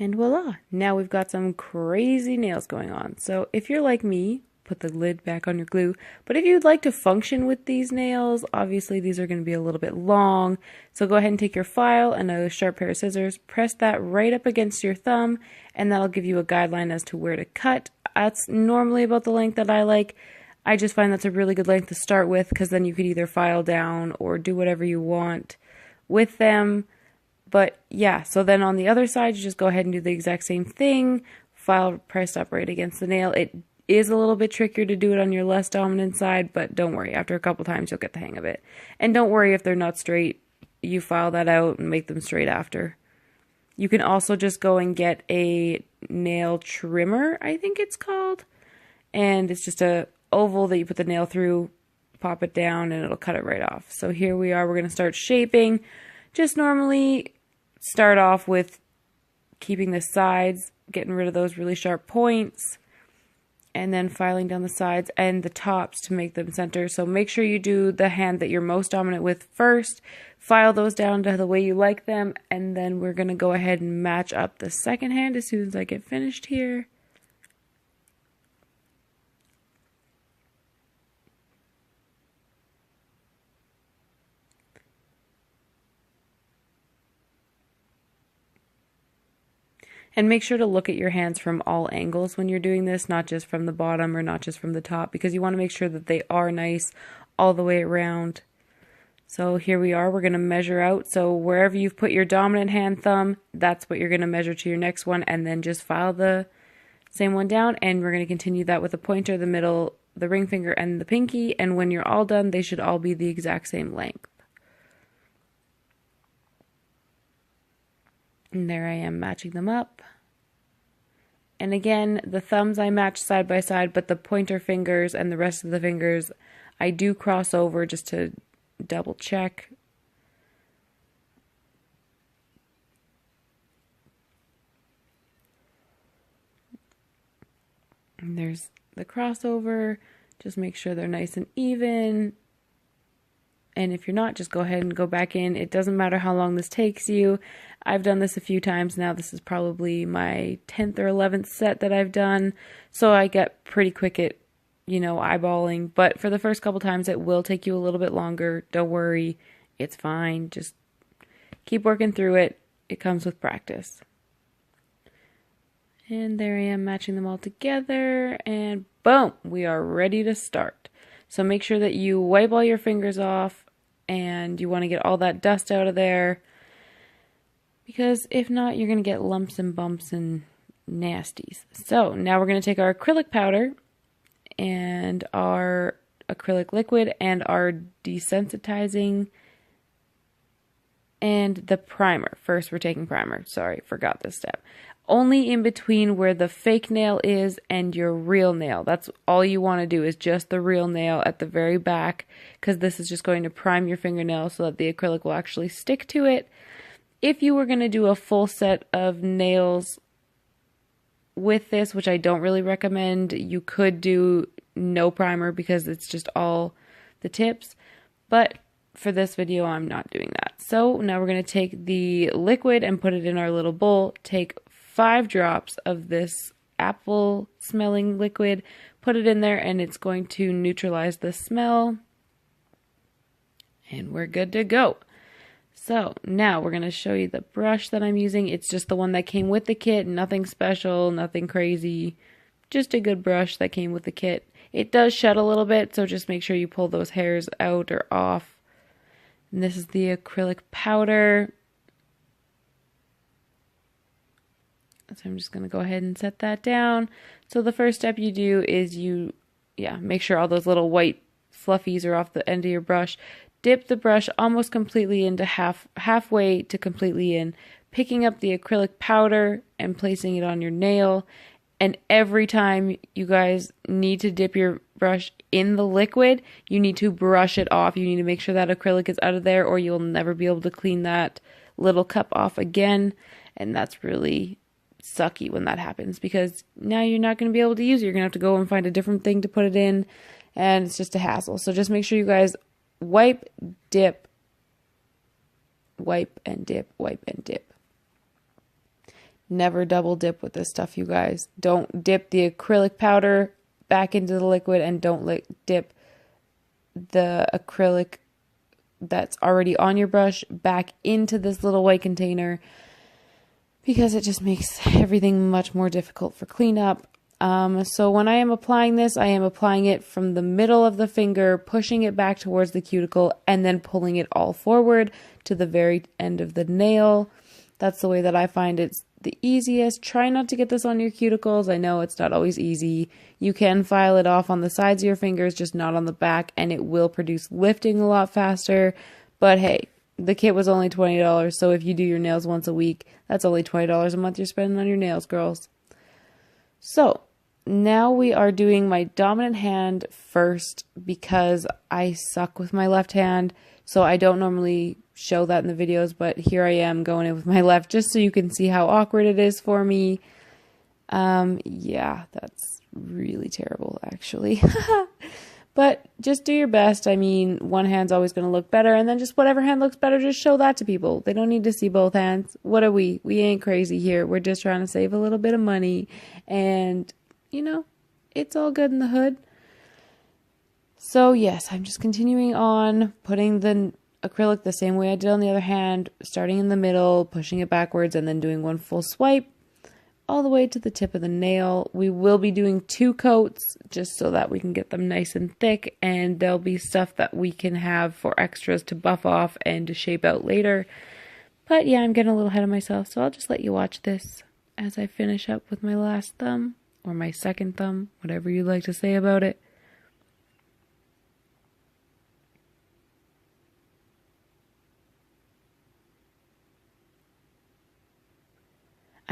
And voila, now we've got some crazy nails going on. So if you're like me, put the lid back on your glue. But if you'd like to function with these nails, obviously these are going to be a little bit long. So go ahead and take your file and a sharp pair of scissors, press that right up against your thumb, and that'll give you a guideline as to where to cut. That's normally about the length that I like. I just find that's a really good length to start with, because then you could either file down or do whatever you want with them. But yeah, so then on the other side, you just go ahead and do the exact same thing. File pressed up right against the nail. It is a little bit trickier to do it on your less dominant side, but don't worry. After a couple times, you'll get the hang of it. And don't worry if they're not straight. You file that out and make them straight after. You can also just go and get a nail trimmer, I think it's called. And it's just a oval that you put the nail through, pop it down, and it'll cut it right off. So here we are. We're going to start shaping. Just normally start off with keeping the sides, getting rid of those really sharp points, and then filing down the sides and the tops to make them center. So make sure you do the hand that you're most dominant with first, file those down to the way you like them, and then we're going to go ahead and match up the second hand as soon as I get finished here. And make sure to look at your hands from all angles when you're doing this, not just from the bottom or not just from the top, because you want to make sure that they are nice all the way around. So here we are, we're going to measure out. So wherever you've put your dominant hand thumb, that's what you're going to measure to your next one, and then just file the same one down. And we're going to continue that with the pointer, the middle, the ring finger, and the pinky. And when you're all done, they should all be the exact same length. And there I am matching them up. And again, the thumbs I match side by side, but the pointer fingers and the rest of the fingers, I do cross over just to double check. And there's the crossover. Just make sure they're nice and even. And if you're not, just go ahead and go back in. It doesn't matter how long this takes you. I've done this a few times now. This is probably my 10th or 11th set that I've done. So I get pretty quick at, eyeballing. But for the first couple times, it will take you a little bit longer. Don't worry. It's fine. Just keep working through it. It comes with practice. And there I am matching them all together. And boom, we are ready to start. So make sure that you wipe all your fingers off, and you want to get all that dust out of there, because if not, you're going to get lumps and bumps and nasties. So now we're going to take our acrylic powder and our acrylic liquid and our desensitizing and the primer. First, we're taking primer. Sorry, forgot this step. Only in between where the fake nail is and your real nail. That's all you want to do, is just the real nail at the very back, because this is just going to prime your fingernail so that the acrylic will actually stick to it. If you were going to do a full set of nails with this, which I don't really recommend, you could do no primer because it's just all the tips. But for this video, I'm not doing that. So now we're going to take the liquid and put it in our little bowl. Take 5 drops of this apple smelling liquid, put it in there, and it's going to neutralize the smell. And we're good to go. So now we're going to show you the brush that I'm using. It's just the one that came with the kit, nothing special, nothing crazy, just a good brush that came with the kit. It does shed a little bit, so just make sure you pull those hairs out or off. And this is the acrylic powder. So I'm just going to go ahead and set that down. So the first step you do is make sure all those little white fluffies are off the end of your brush. Dip the brush almost completely into halfway to completely in, picking up the acrylic powder and placing it on your nail. And every time you guys need to dip your brush in the liquid, you need to brush it off. You need to make sure that acrylic is out of there, or you'll never be able to clean that little cup off again. And that's really sucky when that happens, because now you're not going to be able to use it. You're going to have to go and find a different thing to put it in, and it's just a hassle. So just make sure you guys wipe, dip, wipe and dip, wipe and dip. Never double dip with this stuff, you guys. Don't dip the acrylic powder back into the liquid, and don't dip the acrylic that's already on your brush back into this little white container, because it just makes everything much more difficult for cleanup. So when I am applying this, I am applying it from the middle of the finger, pushing it back towards the cuticle, and then pulling it all forward to the very end of the nail. That's the way that I find it's the easiest. Try not to get this on your cuticles. I know it's not always easy. You can file it off on the sides of your fingers, just not on the back, and it will produce lifting a lot faster. But hey, the kit was only $20, so if you do your nails once a week, that's only $20 a month you're spending on your nails, girls. So now we are doing my dominant hand first, because I suck with my left hand, so I don't normally show that in the videos, but here I am going in with my left just so you can see how awkward it is for me. Yeah, that's really terrible, actually. But just do your best. I mean, one hand's always going to look better, and then just whatever hand looks better, just show that to people. They don't need to see both hands. What are we? We ain't crazy here. We're just trying to save a little bit of money, and, you know, it's all good in the hood. So yes, I'm just continuing on, putting the acrylic the same way I did on the other hand, starting in the middle, pushing it backwards, and then doing one full swipe all the way to the tip of the nail. We will be doing 2 coats just so that we can get them nice and thick, and there'll be stuff that we can have for extras to buff off and to shape out later. But yeah, I'm getting a little ahead of myself, so I'll just let you watch this as I finish up with my last thumb, or my second thumb, whatever you like to say about it.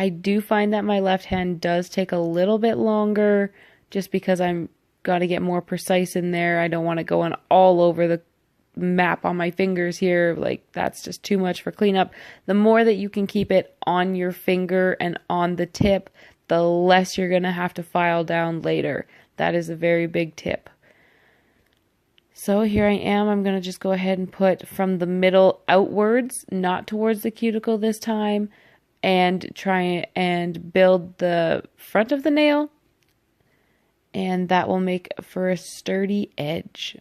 I do find that my left hand does take a little bit longer, just because I'm got to get more precise in there. I don't want to go in all over the map on my fingers here. Like, that's just too much for cleanup. The more that you can keep it on your finger and on the tip, the less you're going to have to file down later. That is a very big tip. So here I am. I'm going to just go ahead and put from the middle outwards, not towards the cuticle this time, and try and build the front of the nail, and that will make for a sturdy edge.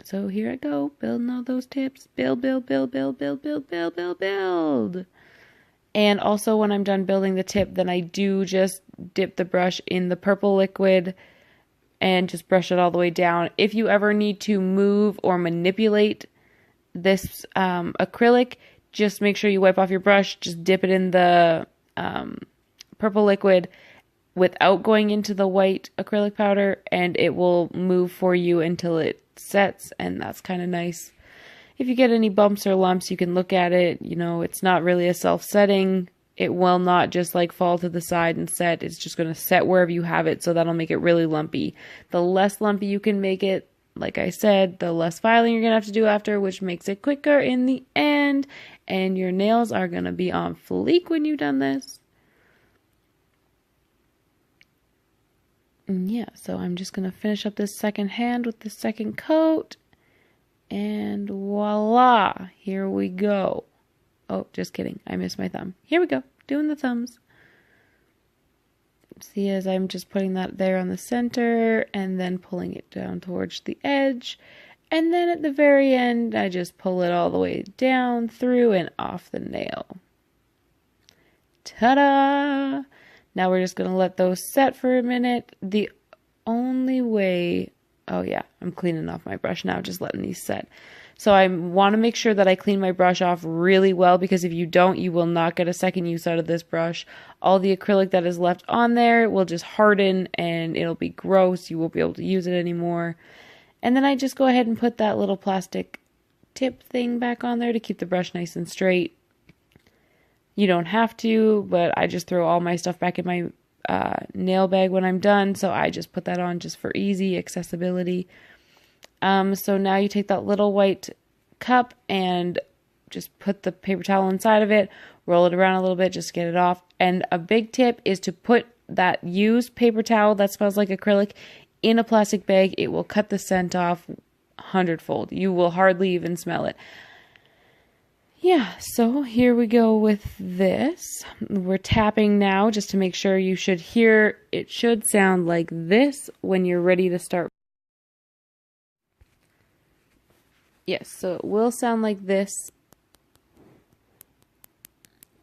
So here I go, building all those tips. Build, build, build, build, build, build, build, build, build. And also when I'm done building the tip, then I do just dip the brush in the purple liquid and just brush it all the way down. If you ever need to move or manipulate this acrylic, just make sure you wipe off your brush, just dip it in the purple liquid without going into the white acrylic powder, and it will move for you until it sets, and that's kind of nice. If you get any bumps or lumps, you can look at it. You know, it's not really a self-setting. It will not just like fall to the side and set. It's just going to set wherever you have it, so that'll make it really lumpy. The less lumpy you can make it, like I said, the less filing you're going to have to do after, which makes it quicker in the end. And your nails are going to be on fleek when you've done this. And yeah, so I'm just going to finish up this second hand with the second coat. And voila, here we go. Oh, just kidding. I missed my thumb. Here we go, doing the thumbs. See, as I'm just putting that there on the center and then pulling it down towards the edge. And then at the very end, I just pull it all the way down, through, and off the nail. Ta-da! Now we're just going to let those set for a minute. The only way... Oh yeah, I'm cleaning off my brush now, just letting these set. So I want to make sure that I clean my brush off really well, because if you don't, you will not get a second use out of this brush. All the acrylic that is left on there will just harden and it'll be gross. You won't be able to use it anymore. And then I just go ahead and put that little plastic tip thing back on there to keep the brush nice and straight. You don't have to, but I just throw all my stuff back in my nail bag when I'm done, so I just put that on just for easy accessibility. So now you take that little white cup and just put the paper towel inside of it, roll it around a little bit, just get it off. And a big tip is to put that used paper towel that smells like acrylic in a plastic bag. It will cut the scent off 100-fold. You will hardly even smell it. Yeah, so here we go with this. We're tapping now just to make sure you should hear. It should sound like this when you're ready to start. Yes, so it will sound like this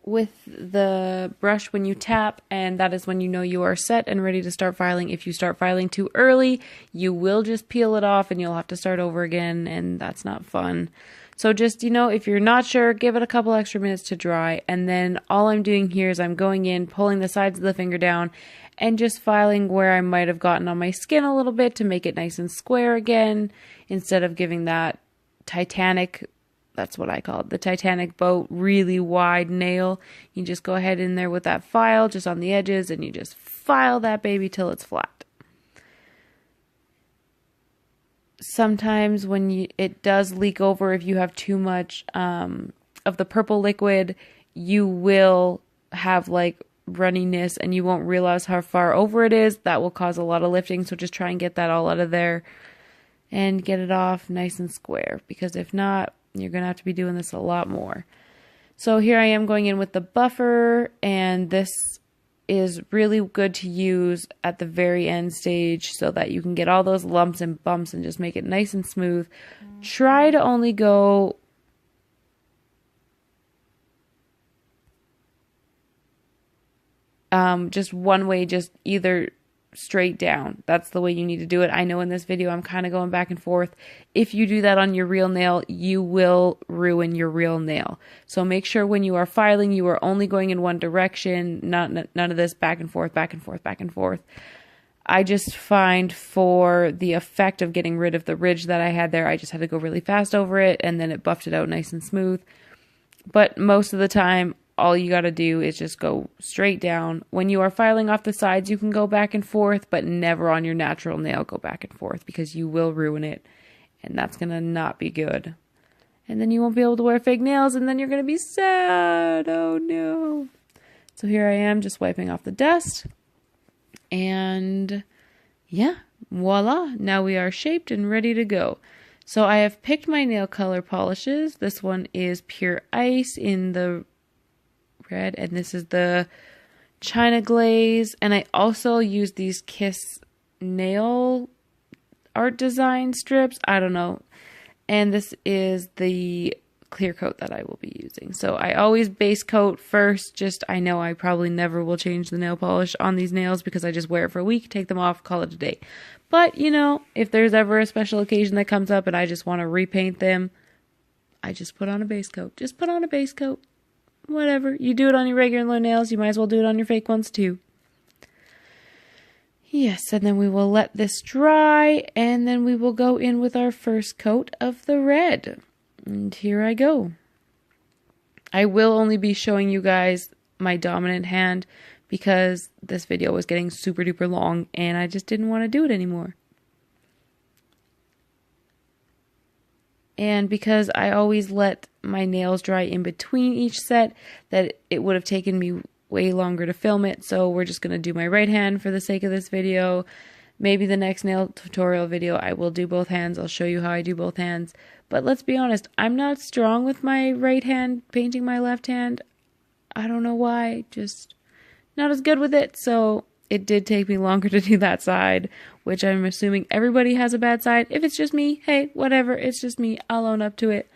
with the brush when you tap, and that is when you know you are set and ready to start filing. If you start filing too early, you will just peel it off and you'll have to start over again, and that's not fun. So just, if you're not sure, give it a couple extra minutes to dry. And then all I'm doing here is I'm going in, pulling the sides of the finger down, and just filing where I might have gotten on my skin a little bit to make it nice and square again, instead of giving that Titanic, that's what I call it, the Titanic boat, really wide nail. You just go ahead in there with that file just on the edges, and you just file that baby till it's flat. Sometimes when it does leak over, if you have too much of the purple liquid, you will have like runniness and you won't realize how far over it is. That will cause a lot of lifting, so just try and get that all out of there and get it off nice and square, because if not, you're going to have to be doing this a lot more. So here I am going in with the buffer, and this is really good to use at the very end stage so that you can get all those lumps and bumps and just make it nice and smooth. Try to only go just one way, just either straight down. That's the way you need to do it. I know in this video I'm kind of going back and forth. If you do that on your real nail, you will ruin your real nail. So make sure when you are filing, you are only going in one direction, none of this back and forth, back and forth, back and forth. I just find for the effect of getting rid of the ridge that I had there, I just had to go really fast over it, and then it buffed it out nice and smooth. But most of the time, all you got to do is just go straight down. When you are filing off the sides, you can go back and forth, but never on your natural nail go back and forth, because you will ruin it, and that's going to not be good. And then you won't be able to wear fake nails, and then you're going to be sad. Oh no. So here I am just wiping off the dust, and yeah, voila. Now we are shaped and ready to go. So I have picked my nail color polishes. This one is Pure Ice in the red, and this is the China Glaze, and I also use these Kiss nail art design strips, I don't know, and this is the clear coat that I will be using. So I always base coat first. I know I probably never will change the nail polish on these nails because I just wear it for a week, take them off, call it a day. But if there's ever a special occasion that comes up and I just want to repaint them, I just put on a base coat. Just put on a base coat. Whatever. You do it on your regular nails, you might as well do it on your fake ones too. Yes, and then we will let this dry, and then we will go in with our first coat of the red. And here I go. I will only be showing you guys my dominant hand because this video was getting super duper long and I just didn't want to do it anymore. And because I always let my nails dry in between each set, that it would have taken me way longer to film it. So we're just going to do my right hand for the sake of this video. Maybe the next nail tutorial video I will do both hands. I'll show you how I do both hands. But let's be honest, I'm not strong with my right hand painting my left hand. I don't know why, just not as good with it. So it did take me longer to do that side, which I'm assuming everybody has a bad side. If it's just me, hey, whatever, it's just me. I'll own up to it.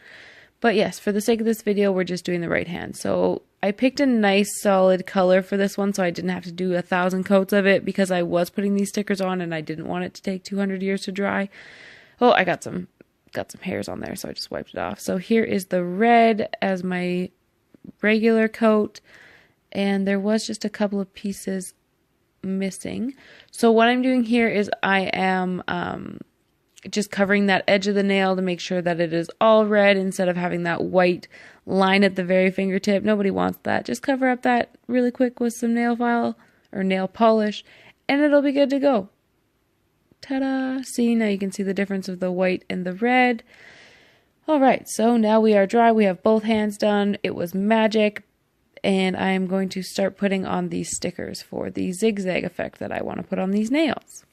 But yes, for the sake of this video, we're just doing the right hand. So I picked a nice solid color for this one, so I didn't have to do 1,000 coats of it because I was putting these stickers on and I didn't want it to take 200 years to dry. Oh, I got some hairs on there, so I just wiped it off. So here is the red as my regular coat, and there was just a couple of pieces missing. So what I'm doing here is I am just covering that edge of the nail to make sure that it is all red instead of having that white line at the very fingertip. Nobody wants that. Just cover up that really quick with some nail file or nail polish and it'll be good to go. Ta-da! See, now you can see the difference of the white and the red. Alright, so now we are dry. We have both hands done. It was magic. And I am going to start putting on these stickers for the zigzag effect that I want to put on these nails.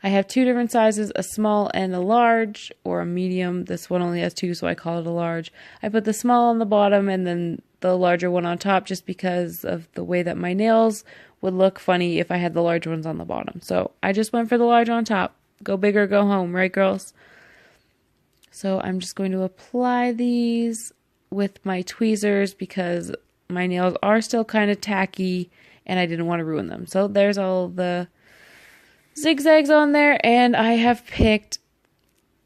I have two different sizes, a small and a large, or a medium. This one only has two, so I call it a large. I put the small on the bottom and then the larger one on top just because of the way that my nails would look funny if I had the large ones on the bottom. So I just went for the large on top. Go big or go home, right, girls? So I'm just going to apply these with my tweezers because my nails are still kind of tacky and I didn't want to ruin them. So there's all the zigzags on there, and I have picked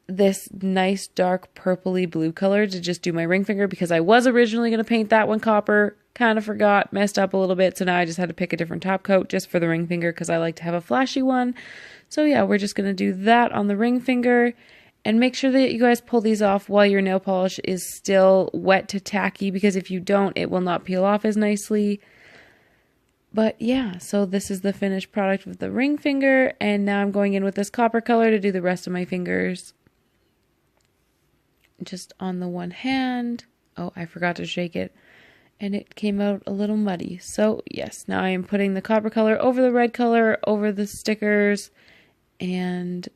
this nice dark purpley blue color to just do my ring finger because I was originally going to paint that one copper, kind of forgot, messed up a little bit, so now I just had to pick a different top coat just for the ring finger because I like to have a flashy one. So yeah, we're just going to do that on the ring finger, and make sure that you guys pull these off while your nail polish is still wet to tacky, because if you don't, it will not peel off as nicely. But yeah, so this is the finished product with the ring finger, and now I'm going in with this copper color to do the rest of my fingers. Just on the one hand. Oh, I forgot to shake it, and it came out a little muddy. So yes, now I am putting the copper color over the red color, over the stickers, and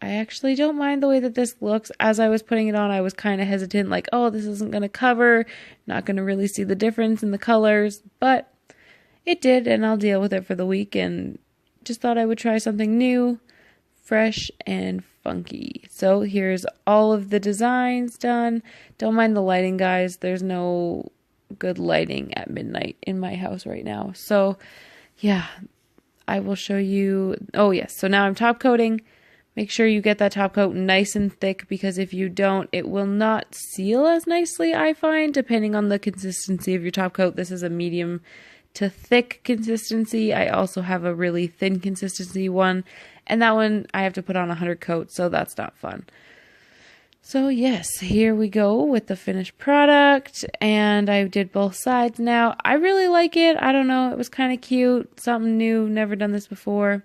I actually don't mind the way that this looks. As I was putting it on, I was kind of hesitant, like, oh, this isn't going to cover, not going to really see the difference in the colors, but it did, and I'll deal with it for the week, and just thought I would try something new, fresh, and funky. So here's all of the designs done. Don't mind the lighting, guys. There's no good lighting at midnight in my house right now. So yeah, I will show you. Oh yes, so now I'm top coating. Make sure you get that top coat nice and thick, because if you don't, it will not seal as nicely, I find, depending on the consistency of your top coat. This is a medium to thick consistency. I also have a really thin consistency one, and that one I have to put on 100 coats, so that's not fun. So yes, here we go with the finished product, and I did both sides now. I really like it. I don't know, it was kind of cute, something new, never done this before.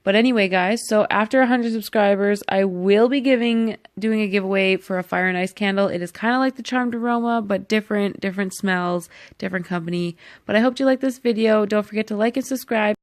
But anyway, guys, so after 100 subscribers, I will be doing a giveaway for a Fire and Ice candle. It is kind of like the Charmed Aroma, but different smells, different company. But I hope you like this video. Don't forget to like and subscribe.